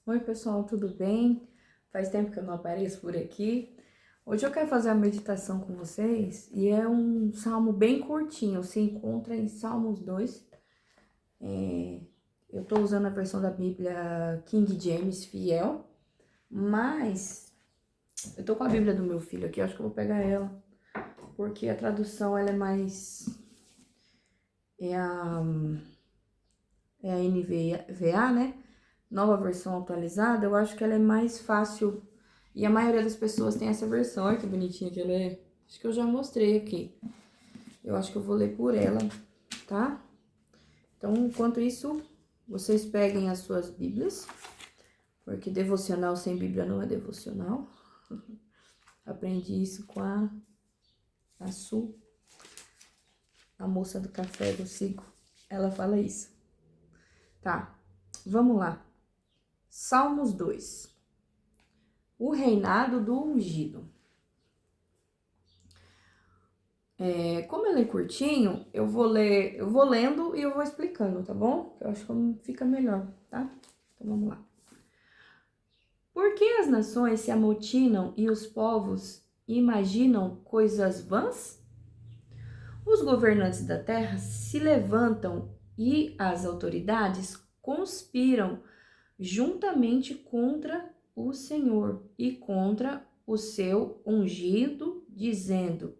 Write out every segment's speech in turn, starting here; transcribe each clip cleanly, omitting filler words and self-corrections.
Oi, pessoal, tudo bem? Faz tempo que eu não apareço por aqui. Hoje eu quero fazer uma meditação com vocês e é um salmo bem curtinho, se encontra em Salmos 2. Eu tô usando a versão da Bíblia King James Fiel, mas eu tô com a Bíblia do meu filho aqui, eu acho que eu vou pegar ela, porque a tradução ela é mais. É a, é a NVA, né? Nova versão atualizada, eu acho que ela é mais fácil. E a maioria das pessoas tem essa versão. Olha que bonitinha que ela é. Acho que eu já mostrei aqui. Eu acho que eu vou ler por ela, tá? Então, enquanto isso, vocês peguem as suas Bíblias, porque devocional sem Bíblia não é devocional. Aprendi isso com a Su, a moça do café do Cico. Ela fala isso. Tá, vamos lá. Salmos 2. O reinado do ungido. Como ele é curtinho, eu vou lendo e eu vou explicando, tá bom? Eu acho que fica melhor, tá? Então vamos lá. Por que as nações se amotinam e os povos imaginam coisas vãs? Os governantes da terra se levantam e as autoridades conspiram juntamente contra o Senhor e contra o seu ungido, dizendo: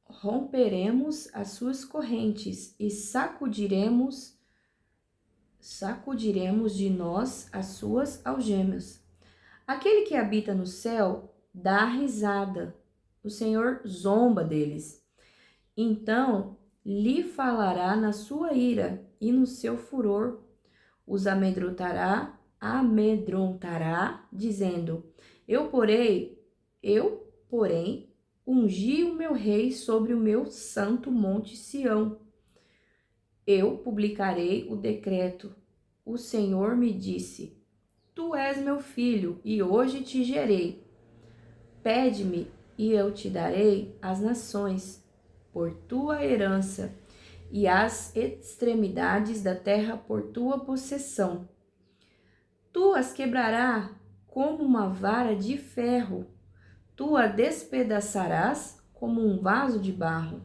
romperemos as suas correntes e sacudiremos de nós as suas algemas. Aquele que habita no céu dá risada, o Senhor zomba deles. Então lhe falará na sua ira e no seu furor os amedrontará, dizendo: eu, porém, ungi o meu rei sobre o meu santo monte Sião. Eu publicarei o decreto. O Senhor me disse: tu és meu filho, e hoje te gerei. Pede-me, e eu te darei as nações por tua herança, e as extremidades da terra por tua possessão. Tu as quebrarás como uma vara de ferro, tu a despedaçarás como um vaso de barro.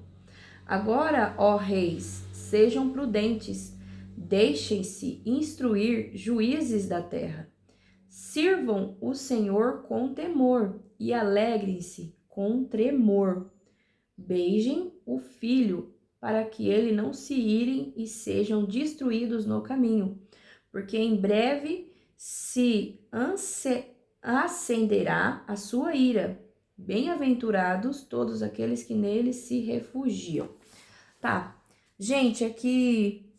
Agora, ó reis, sejam prudentes, deixem-se instruir juízes da terra. Sirvam o Senhor com temor e alegrem-se com tremor. Beijem o filho, para que ele não se irem e sejam destruídos no caminho, porque em breve se acenderá a sua ira. Bem-aventurados todos aqueles que nele se refugiam. Tá, gente, aqui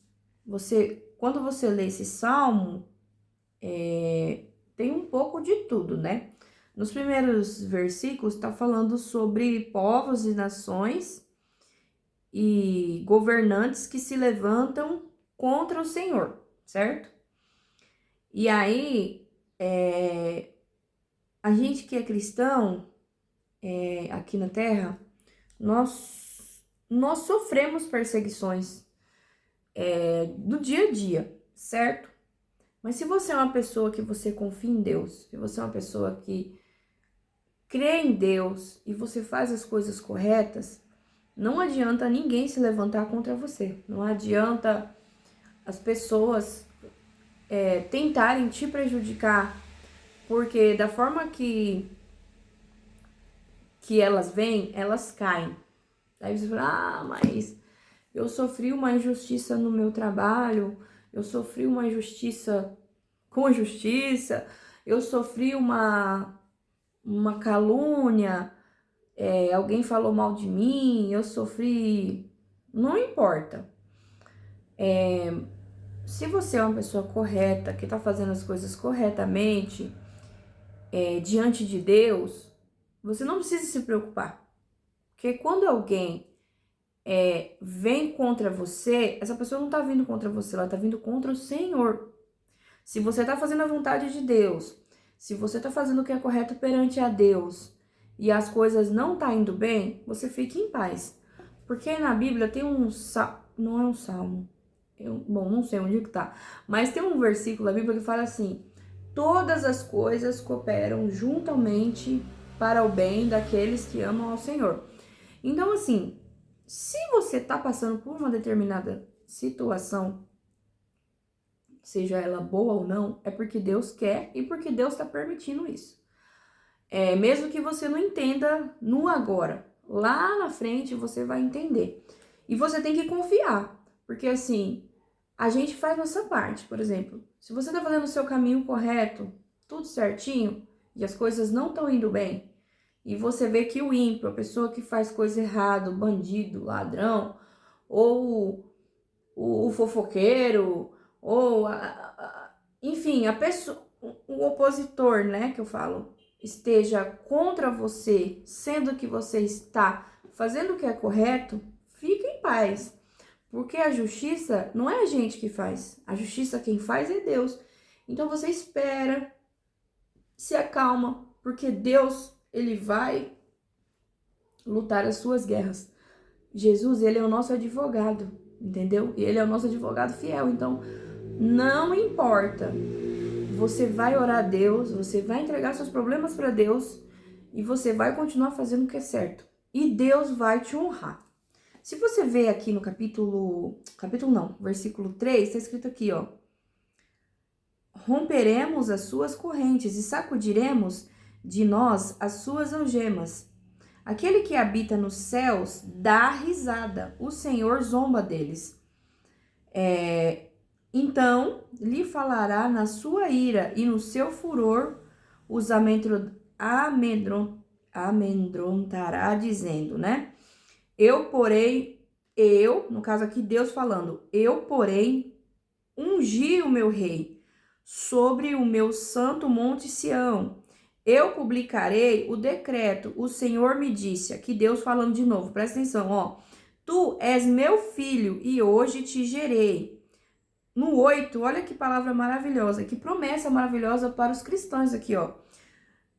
quando você lê esse salmo, tem um pouco de tudo, né? Nos primeiros versículos está falando sobre povos e nações e governantes que se levantam contra o Senhor, certo? E aí, a gente que é cristão, aqui na Terra, nós sofremos perseguições do dia a dia, certo? Mas se você é uma pessoa que você confia em Deus, se você é uma pessoa que crê em Deus e você faz as coisas corretas, não adianta ninguém se levantar contra você. Não adianta as pessoas tentarem te prejudicar, porque da forma que elas vêm, elas caem. Aí você fala: mas eu sofri uma injustiça no meu trabalho, eu sofri uma injustiça com a justiça, eu sofri uma calúnia, alguém falou mal de mim, eu sofri. Não importa. Se você é uma pessoa correta, que está fazendo as coisas corretamente, diante de Deus, você não precisa se preocupar. Porque quando alguém vem contra você, essa pessoa não está vindo contra você, ela está vindo contra o Senhor. Se você está fazendo a vontade de Deus, se você está fazendo o que é correto perante a Deus e as coisas não tá indo bem, você fique em paz. Porque na Bíblia tem não é um salmo, bom, não sei onde que tá, mas tem um versículo da Bíblia que fala assim: todas as coisas cooperam juntamente para o bem daqueles que amam ao Senhor. Então, assim, se você está passando por uma determinada situação, seja ela boa ou não, é porque Deus quer e porque Deus está permitindo isso. Mesmo que você não entenda no agora, lá na frente você vai entender. E você tem que confiar, porque assim, a gente faz nossa parte. Por exemplo, se você está fazendo o seu caminho correto, tudo certinho, e as coisas não estão indo bem, e você vê que o ímpio, a pessoa que faz coisa errada, o bandido, ladrão, ou o fofoqueiro, ou enfim, a pessoa, o opositor, né, que eu falo, esteja contra você, sendo que você está fazendo o que é correto, fique em paz. Porque a justiça não é a gente que faz, a justiça quem faz é Deus. Então você espera, se acalma, porque Deus, ele vai lutar as suas guerras. Jesus, ele é o nosso advogado, entendeu? E ele é o nosso advogado fiel, então não importa. Você vai orar a Deus, você vai entregar seus problemas para Deus e você vai continuar fazendo o que é certo. E Deus vai te honrar. Se você ver aqui no versículo 3, está escrito aqui, ó. Romperemos as suas correntes e sacudiremos de nós as suas algemas. Aquele que habita nos céus dá risada, o Senhor zomba deles. Então lhe falará na sua ira e no seu furor os amedrontará, dizendo, né? No caso aqui Deus falando, porém, ungi o meu rei sobre o meu santo monte Sião. Eu publicarei o decreto, o Senhor me disse, aqui Deus falando de novo, presta atenção, ó. Tu és meu filho e hoje te gerei. No 8, olha que palavra maravilhosa, que promessa maravilhosa para os cristãos aqui, ó.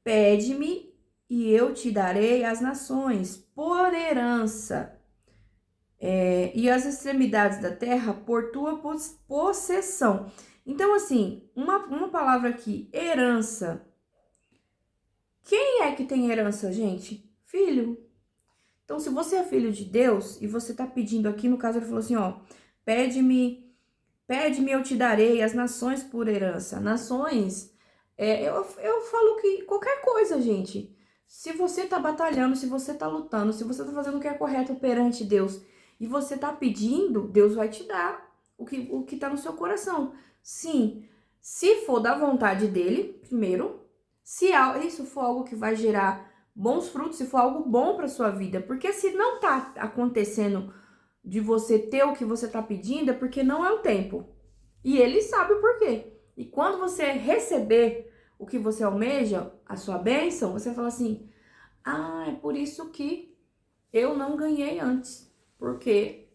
Pede-me e eu te darei as nações por herança, e as extremidades da terra por tua possessão. Então, assim, uma palavra aqui, herança. Quem é que tem herança, gente? Filho. Então, se você é filho de Deus e você tá pedindo aqui, no caso ele falou assim, ó, pede-me, eu te darei as nações por herança. Nações, eu falo que qualquer coisa, gente. Se você tá batalhando, se você tá lutando, se você tá fazendo o que é correto perante Deus e você tá pedindo, Deus vai te dar o que tá no seu coração. Sim, se for da vontade dele, primeiro, se isso for algo que vai gerar bons frutos, se for algo bom para sua vida, porque se não tá acontecendo de você ter o que você tá pedindo, é porque não é o tempo. E ele sabe o porquê. E quando você receber o que você almeja, a sua bênção, você fala assim, é por isso que eu não ganhei antes, porque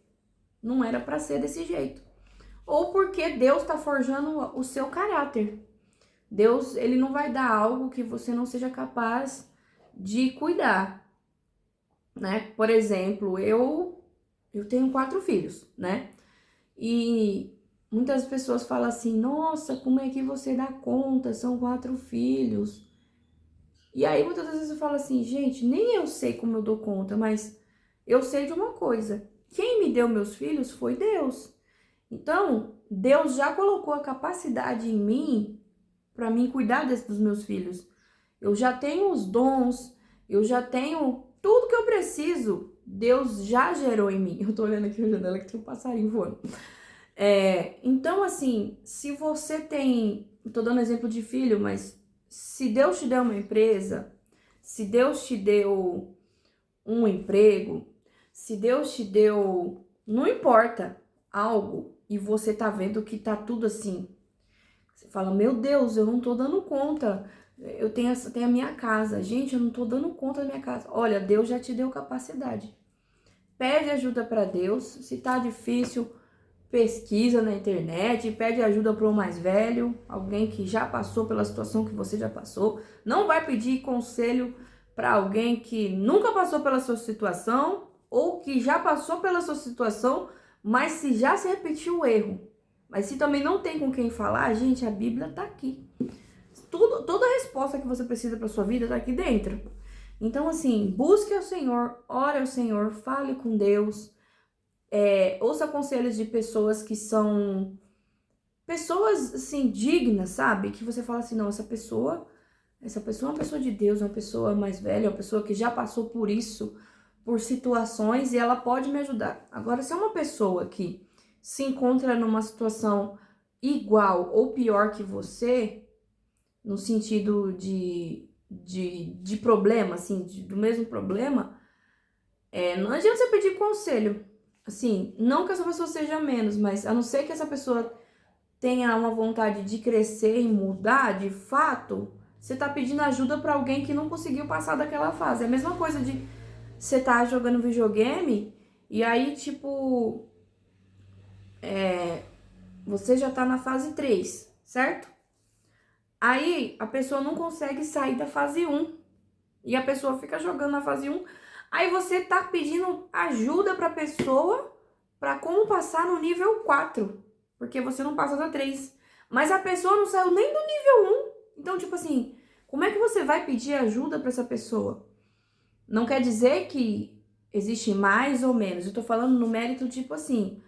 não era para ser desse jeito. Ou porque Deus está forjando o seu caráter. Deus, ele não vai dar algo que você não seja capaz de cuidar, né? Por exemplo, eu tenho 4 filhos, né? E muitas pessoas falam assim, nossa, como é que você dá conta? São 4 filhos. E aí muitas vezes eu falo assim, gente, nem eu sei como eu dou conta, mas eu sei de uma coisa. Quem me deu meus filhos foi Deus. Então, Deus já colocou a capacidade em mim para mim cuidar dos meus filhos. Eu já tenho os dons, eu já tenho tudo que eu preciso. Deus já gerou em mim. Eu tô olhando aqui na janela que tem um passarinho voando. Então, assim, se você tem... Tô dando exemplo de filho, mas se Deus te deu uma empresa, se Deus te deu um emprego, se Deus te deu... Não importa, algo, e você tá vendo que tá tudo assim. Você fala, meu Deus, eu não tô dando conta. Eu tenho a minha casa. Gente, eu não tô dando conta da minha casa. Olha, Deus já te deu capacidade. Pede ajuda para Deus. Se tá difícil, pesquisa na internet, pede ajuda para o mais velho, alguém que já passou pela situação que você já passou. Não vai pedir conselho para alguém que nunca passou pela sua situação ou que já passou pela sua situação, mas se já se repetiu o erro. Mas se também não tem com quem falar, gente, a Bíblia tá aqui. toda a resposta que você precisa para sua vida tá aqui dentro. Então, assim, busque ao Senhor, ore ao Senhor, fale com Deus, ouça conselhos de pessoas que são pessoas, assim, dignas, sabe? Que você fala assim, não, essa pessoa é uma pessoa de Deus, é uma pessoa mais velha, é uma pessoa que já passou por isso, por situações, e ela pode me ajudar. Agora, se é uma pessoa que se encontra numa situação igual ou pior que você, no sentido de problema, assim, do mesmo problema, não adianta você pedir conselho. Assim, não que essa pessoa seja menos, mas a não ser que essa pessoa tenha uma vontade de crescer e mudar, de fato, você tá pedindo ajuda pra alguém que não conseguiu passar daquela fase. É a mesma coisa de você tá jogando videogame e aí, tipo, você já tá na fase 3, certo? Aí a pessoa não consegue sair da fase 1 e a pessoa fica jogando na fase 1. Aí você tá pedindo ajuda pra pessoa pra como passar no nível 4, porque você não passa da 3. Mas a pessoa não saiu nem do nível 1. Então, tipo assim, como é que você vai pedir ajuda pra essa pessoa? Não quer dizer que existe mais ou menos. Eu tô falando no mérito, tipo assim,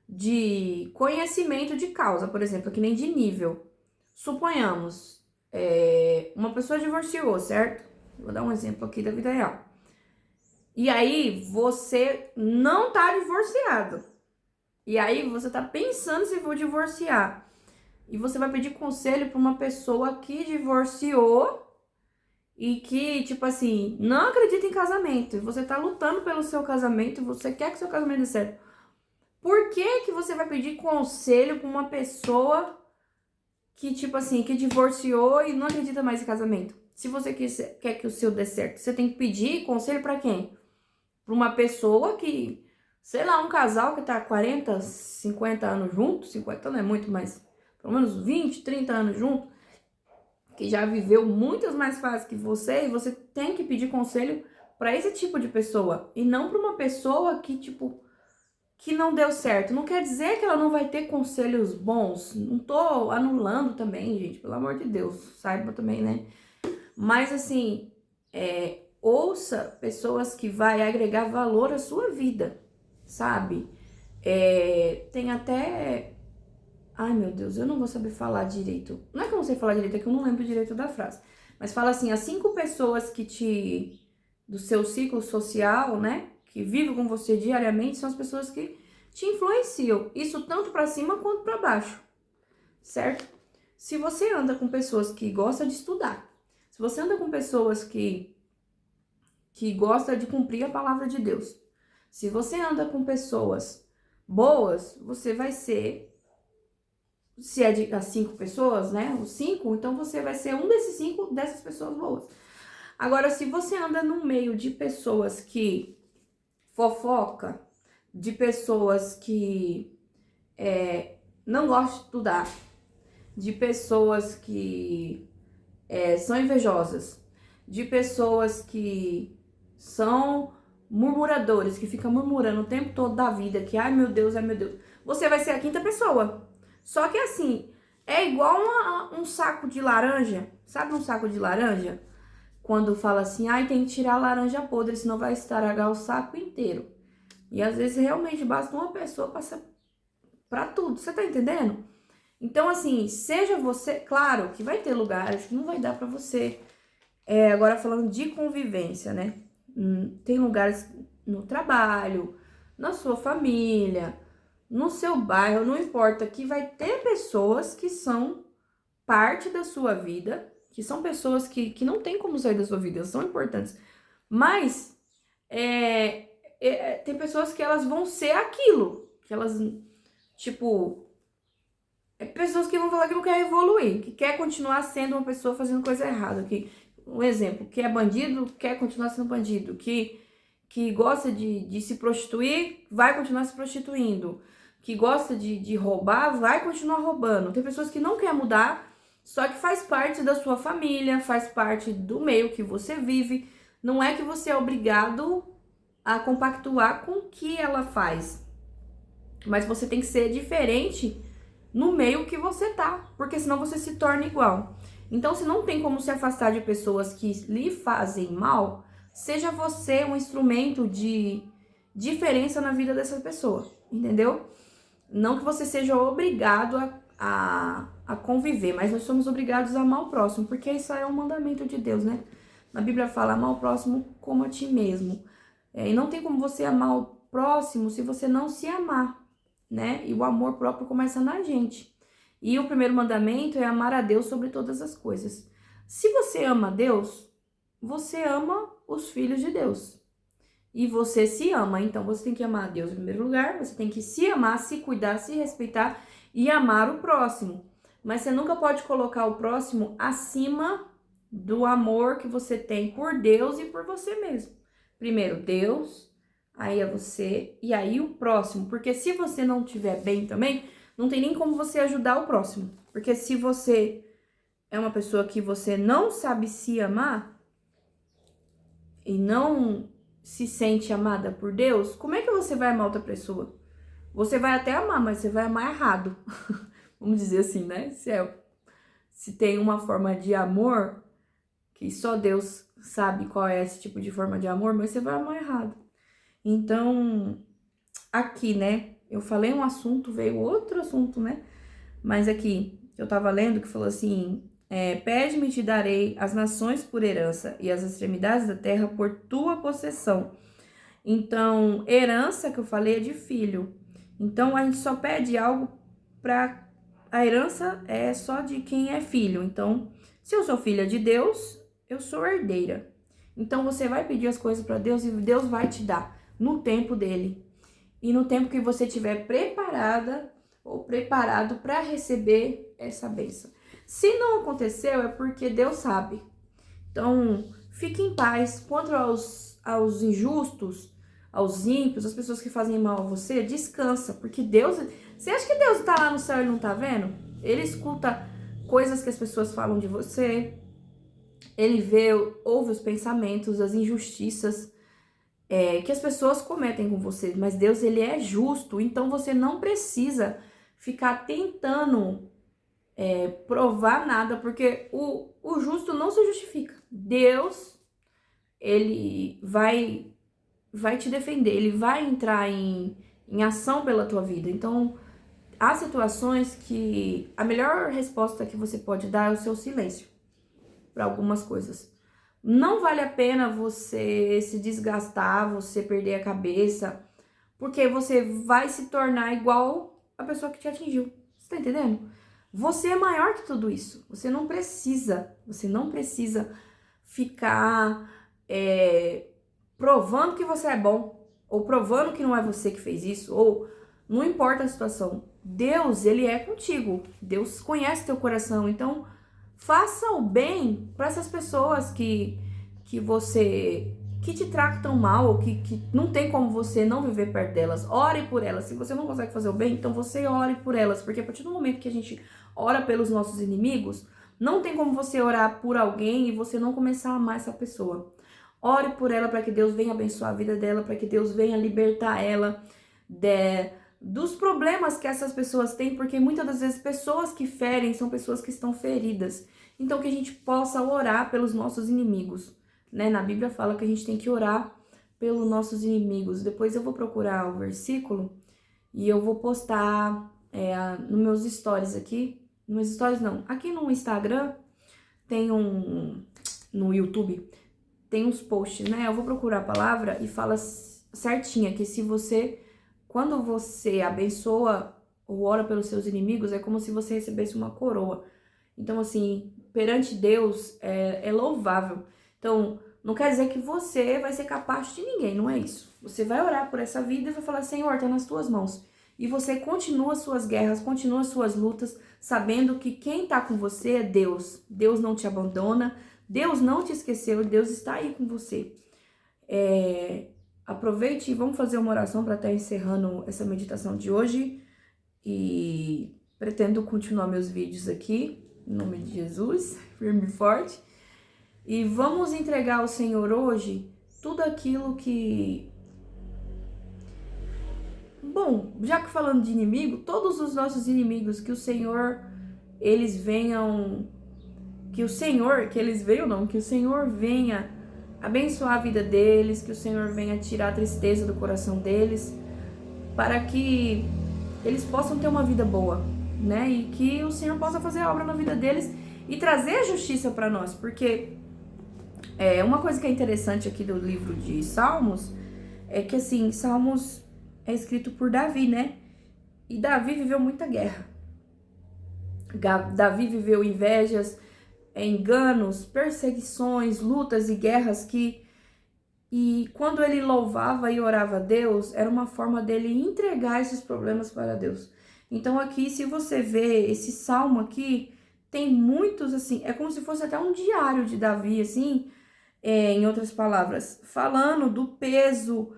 de conhecimento de causa, por exemplo, que nem de nível. Suponhamos, uma pessoa divorciou, certo? Vou dar um exemplo aqui da vida real. E aí, você não tá divorciado. E aí, você tá pensando se for divorciar. E você vai pedir conselho pra uma pessoa que divorciou e que, tipo assim, não acredita em casamento. E você tá lutando pelo seu casamento e você quer que seu casamento dê certo. Por que que você vai pedir conselho pra uma pessoa que, tipo assim, que divorciou e não acredita mais em casamento? Se você quer que o seu dê certo, você tem que pedir conselho pra quem? Pra uma pessoa que, sei lá, um casal que tá 40, 50 anos junto, 50 não é muito, mas pelo menos 20, 30 anos junto, que já viveu muitas mais fases que você, e você tem que pedir conselho pra esse tipo de pessoa, e não pra uma pessoa que, tipo, que não deu certo. Não quer dizer que ela não vai ter conselhos bons, não tô anulando também, gente, pelo amor de Deus, saiba também, né? Mas, assim, ouça pessoas que vai agregar valor à sua vida, sabe? Tem até... Ai, meu Deus, eu não vou saber falar direito. Não é que eu não sei falar direito, é que eu não lembro direito da frase. Mas fala assim, as 5 pessoas do seu ciclo social, né? Que vivem com você diariamente, são as pessoas que te influenciam. Isso tanto pra cima quanto pra baixo, certo? Se você anda com pessoas que gostam de estudar, se você anda com pessoas que gostam de cumprir a palavra de Deus, se você anda com pessoas boas, você vai ser... Se é de as 5 pessoas, né? Os 5, então você vai ser um desses 5 dessas pessoas boas. Agora, se você anda no meio de pessoas que fofoca, de pessoas que não gostam de estudar, de pessoas que são invejosas, de pessoas que são murmuradores, que ficam murmurando o tempo todo da vida, que ai meu Deus, você vai ser a 5ª pessoa. Só que assim, é igual um saco de laranja. Sabe um saco de laranja? Quando fala assim, ai, tem que tirar a laranja podre, senão vai estragar o saco inteiro. E às vezes realmente basta uma pessoa passar pra tudo, você tá entendendo? Então assim, seja você... Claro que vai ter lugares que não vai dar pra você. Agora falando de convivência, né? Tem lugares no trabalho, na sua família... No seu bairro, não importa, que vai ter pessoas que são parte da sua vida, que são pessoas que não tem como sair da sua vida, são importantes. Mas tem pessoas que elas vão ser aquilo, que elas, tipo, pessoas que vão falar que não quer evoluir, que quer continuar sendo uma pessoa fazendo coisa errada. Um exemplo, que é bandido, quer continuar sendo bandido, que gosta de se prostituir, vai continuar se prostituindo, que gosta de roubar, vai continuar roubando. Tem pessoas que não querem mudar, só que faz parte da sua família, faz parte do meio que você vive. Não é que você é obrigado a compactuar com o que ela faz, mas você tem que ser diferente no meio que você tá, porque senão você se torna igual. Então, se não tem como se afastar de pessoas que lhe fazem mal, seja você um instrumento de diferença na vida dessa pessoa, entendeu? Não que você seja obrigado a conviver, mas nós somos obrigados a amar o próximo, porque isso é um mandamento de Deus, né? Na Bíblia fala, amar o próximo como a ti mesmo. E não tem como você amar o próximo se você não se amar, né? E o amor próprio começa na gente. E o primeiro mandamento é amar a Deus sobre todas as coisas. Se você ama a Deus, você ama os filhos de Deus. E você se ama, então você tem que amar a Deus em primeiro lugar, você tem que se amar, se cuidar, se respeitar e amar o próximo. Mas você nunca pode colocar o próximo acima do amor que você tem por Deus e por você mesmo. Primeiro Deus, aí é você e aí o próximo. Porque se você não estiver bem também, não tem nem como você ajudar o próximo. Porque se você é uma pessoa que você não sabe se amar e não se sente amada por Deus, como é que você vai amar outra pessoa? Você vai até amar, mas você vai amar errado. Vamos dizer assim, né? Se tem uma forma de amor que só Deus sabe qual é esse tipo de forma de amor, mas você vai amar errado. Então, aqui, né? Eu falei um assunto, veio outro assunto, né? Mas aqui, eu tava lendo que falou assim: pede-me e te darei as nações por herança e as extremidades da terra por tua possessão. Então, herança que eu falei é de filho. Então, a gente só pede algo para... A herança é só de quem é filho. Então, se eu sou filha de Deus, eu sou herdeira. Então, você vai pedir as coisas para Deus e Deus vai te dar no tempo dele. E no tempo que você estiver preparada ou preparado para receber essa bênção. Se não aconteceu, é porque Deus sabe. Então, fique em paz. Quanto aos injustos, aos ímpios, as pessoas que fazem mal a você, descansa, porque Deus... Você acha que Deus tá lá no céu e não tá vendo? Ele escuta coisas que as pessoas falam de você, ele vê, ouve os pensamentos, as injustiças que as pessoas cometem com você, mas Deus, ele é justo, então você não precisa ficar tentando provar nada, porque o justo não se justifica. Deus, ele vai te defender, ele vai entrar em ação pela tua vida. Então, há situações que a melhor resposta que você pode dar é o seu silêncio para algumas coisas. Não vale a pena você se desgastar, você perder a cabeça, porque você vai se tornar igual a pessoa que te atingiu. Você tá entendendo? Você é maior que tudo isso. Você não precisa ficar provando que você é bom, ou provando que não é você que fez isso, ou não importa a situação. Deus, ele é contigo. Deus conhece teu coração. Então, faça o bem para essas pessoas que te tratam mal, ou que não tem como você não viver perto delas. Ore por elas. Se você não consegue fazer o bem, então você ore por elas. Porque a partir do momento que a gente ora pelos nossos inimigos, não tem como você orar por alguém e você não começar a amar essa pessoa. Ore por ela para que Deus venha abençoar a vida dela, para que Deus venha libertar ela dos problemas que essas pessoas têm, porque muitas das vezes pessoas que ferem são pessoas que estão feridas. Então, que a gente possa orar pelos nossos inimigos, né? Na Bíblia fala que a gente tem que orar pelos nossos inimigos. Depois eu vou procurar o versículo e eu vou postar nos meus stories aqui. Nos meus stories não, aqui no Instagram tem no YouTube tem uns posts, né? Eu vou procurar a palavra e fala certinha que quando você abençoa ou ora pelos seus inimigos, é como se você recebesse uma coroa. Então, assim, perante Deus é louvável. Então, não quer dizer que você vai ser capaz de ninguém, não é isso. Você vai orar por essa vida e vai falar, Senhor, tá nas tuas mãos. E você continua suas guerras, continua suas lutas, sabendo que quem tá com você é Deus. Deus não te abandona, Deus não te esqueceu, Deus está aí com você. Aproveite e vamos fazer uma oração para estar encerrando essa meditação de hoje. E pretendo continuar meus vídeos aqui, em nome de Jesus, firme e forte. E vamos entregar ao Senhor hoje tudo aquilo que... Bom, já que falando de inimigo, todos os nossos inimigos, que o Senhor, eles venham... que o Senhor, que eles venham não, que o Senhor venha abençoar a vida deles, que o Senhor venha tirar a tristeza do coração deles, para que eles possam ter uma vida boa, né? E que o Senhor possa fazer a obra na vida deles e trazer a justiça para nós, porque uma coisa que é interessante aqui do livro de Salmos é que, assim, Salmos é escrito por Davi, né? E Davi viveu muita guerra. Davi viveu invejas, enganos, perseguições, lutas e guerras e quando ele louvava e orava a Deus, era uma forma dele entregar esses problemas para Deus. Então aqui, se você vê esse salmo aqui, tem muitos, assim, é como se fosse até um diário de Davi, assim, em outras palavras, falando do peso.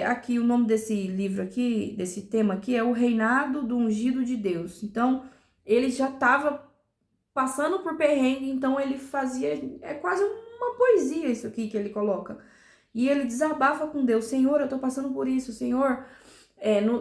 Aqui, o nome desse livro aqui, desse tema aqui, é O Reinado do Ungido de Deus. Então, ele já estava passando por perrengue, então ele fazia, é quase uma poesia isso aqui que ele coloca. E ele desabafa com Deus: Senhor, eu tô passando por isso, Senhor.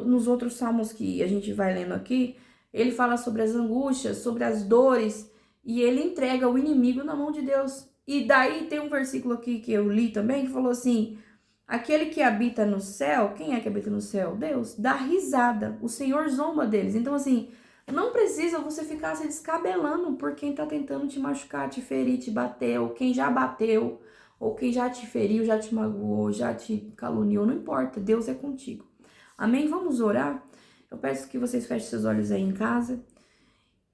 Nos outros salmos que a gente vai lendo aqui, ele fala sobre as angústias, sobre as dores, e ele entrega o inimigo na mão de Deus. E daí tem um versículo aqui que eu li também, que falou assim: aquele que habita no céu, quem é que habita no céu? Deus, dá risada, o Senhor zomba deles. Então, assim, não precisa você ficar se descabelando por quem tá tentando te machucar, te ferir, te bater, ou quem já bateu, ou quem já te feriu, já te magoou, já te caluniou, não importa, Deus é contigo. Amém? Vamos orar? Eu peço que vocês fechem seus olhos aí em casa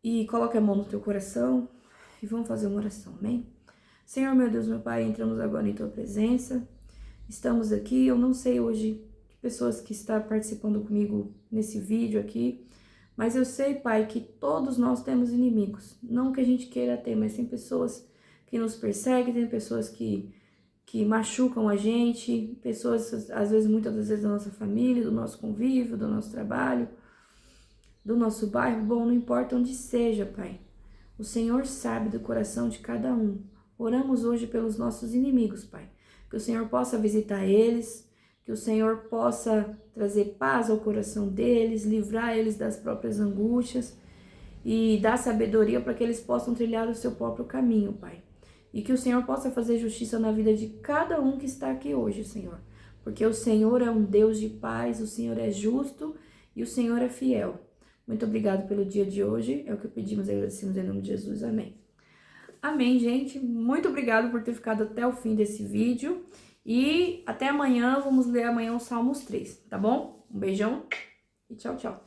e coloquem a mão no teu coração e vamos fazer uma oração, amém? Senhor, meu Deus, meu Pai, entramos agora em tua presença, estamos aqui, eu não sei hoje que pessoas que estão participando comigo nesse vídeo aqui, mas eu sei, Pai, que todos nós temos inimigos, não que a gente queira ter, mas tem pessoas que nos perseguem, tem pessoas que machucam a gente, pessoas, às vezes, muitas das vezes da nossa família, do nosso convívio, do nosso trabalho, do nosso bairro, bom, não importa onde seja, Pai. O Senhor sabe do coração de cada um. Oramos hoje pelos nossos inimigos, Pai. Que o Senhor possa visitar eles, que o Senhor possa trazer paz ao coração deles, livrar eles das próprias angústias e dar sabedoria para que eles possam trilhar o seu próprio caminho, Pai. E que o Senhor possa fazer justiça na vida de cada um que está aqui hoje, Senhor. Porque o Senhor é um Deus de paz, o Senhor é justo e o Senhor é fiel. Muito obrigado pelo dia de hoje. É o que pedimos e agradecemos em nome de Jesus. Amém. Amém, gente. Muito obrigado por ter ficado até o fim desse vídeo. E até amanhã. Vamos ler amanhã o Salmos 3, tá bom? Um beijão e tchau, tchau.